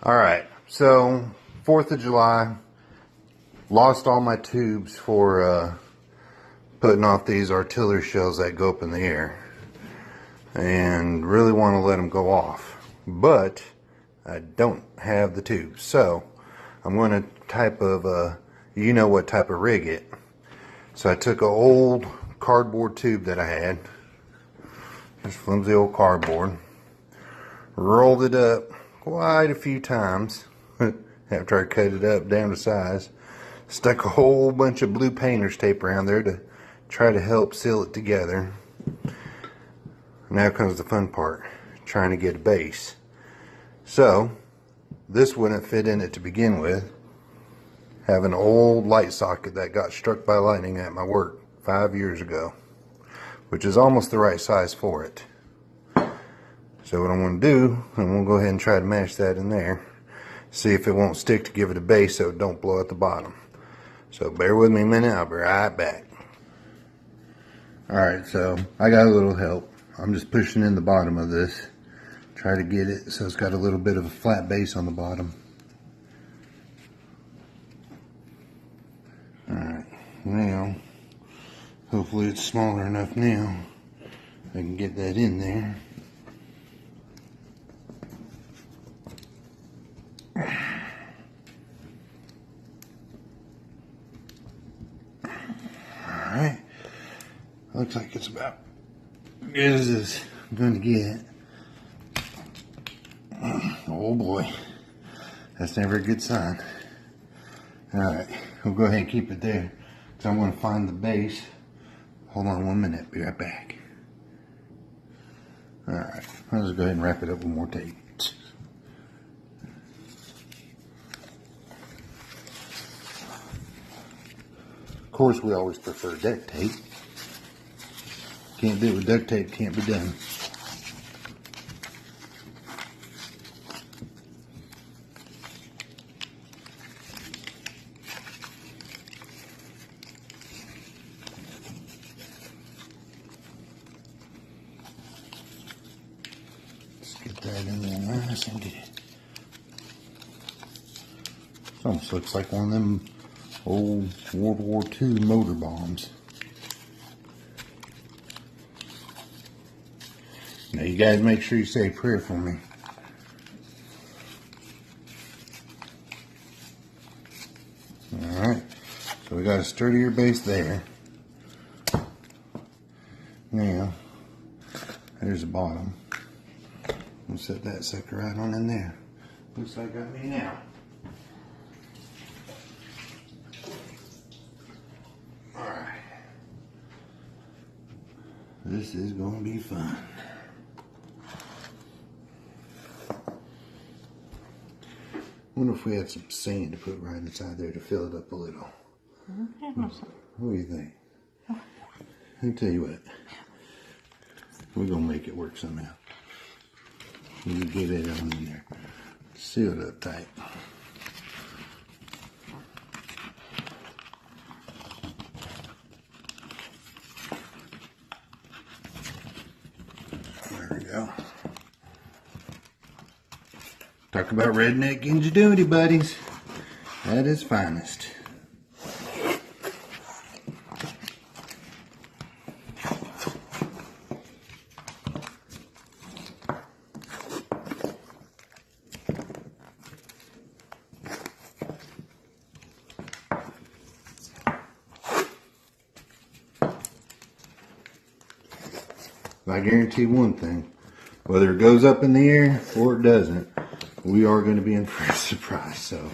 Alright, so 4th of July, lost all my tubes for putting off these artillery shells that go up in the air. And really want to let them go off. But I don't have the tubes. So I'm going to type of, you know what type of rig it. So I took an old cardboard tube that I had. Just flimsy old cardboard. Rolled it up quite a few times after I cut it up down to size. Stuck a whole bunch of blue painter's tape around there to try to help seal it together. Now comes the fun part, trying to get a base. So this wouldn't fit in it to begin with. Have an old light socket that got struck by lightning at my work 5 years ago, which is almost the right size for it. So what I'm going to do, I'm going to go ahead and try to mash that in there. See if it won't stick to give it a base so it don't blow at the bottom. So bear with me a minute, I'll be right back. Alright, so I got a little help. I'm just pushing in the bottom of this. Try to get it so it's got a little bit of a flat base on the bottom. Alright, now, hopefully it's smaller enough now. I can get that in there. Alright, looks like it's about as good as it's going to get. Oh boy, that's never a good sign. Alright, we'll go ahead and keep it there because I want to find the base. Hold on 1 minute, be right back. Alright, I'll just go ahead and wrap it up with more tape. Of course, we always prefer duct tape. Can't do it with duct tape, can't be done. Let's get that in there nice and good. This almost looks like one of them old World War II motor bombs. Now you guys make sure you say a prayer for me. Alright, so we got a sturdier base there. Now, there's the bottom. We'll set that sucker right on in there. Looks like I got me now. Alright. This is going to be fun. I wonder if we had some sand to put right inside there to fill it up a little. What do you think? I'll tell you what. We're going to make it work somehow. You get it on in there. Seal it up tight. There we go. Talk about redneck ingenuity, buddies. At its finest. I guarantee one thing, whether it goes up in the air or it doesn't, we are going to be in for a surprise. So,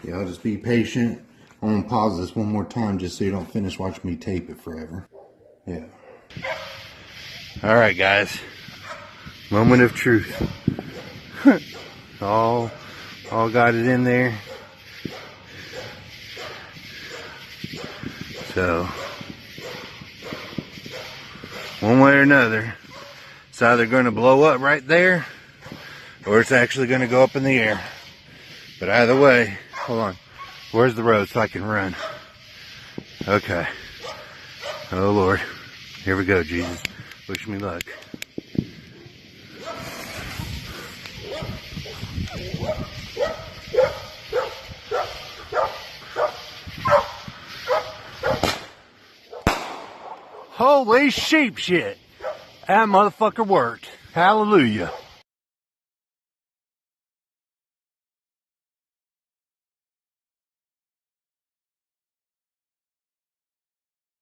y'all just be patient. I'm going to pause this one more time just so you don't finish watching me tape it forever. Yeah. Alright guys, moment of truth. all got it in there. So, one way or another, it's either going to blow up right there, or it's actually going to go up in the air. But either way, hold on, where's the road so I can run? Okay. Oh Lord, here we go, Jesus. Wish me luck. Holy sheep shit. That motherfucker worked. Hallelujah.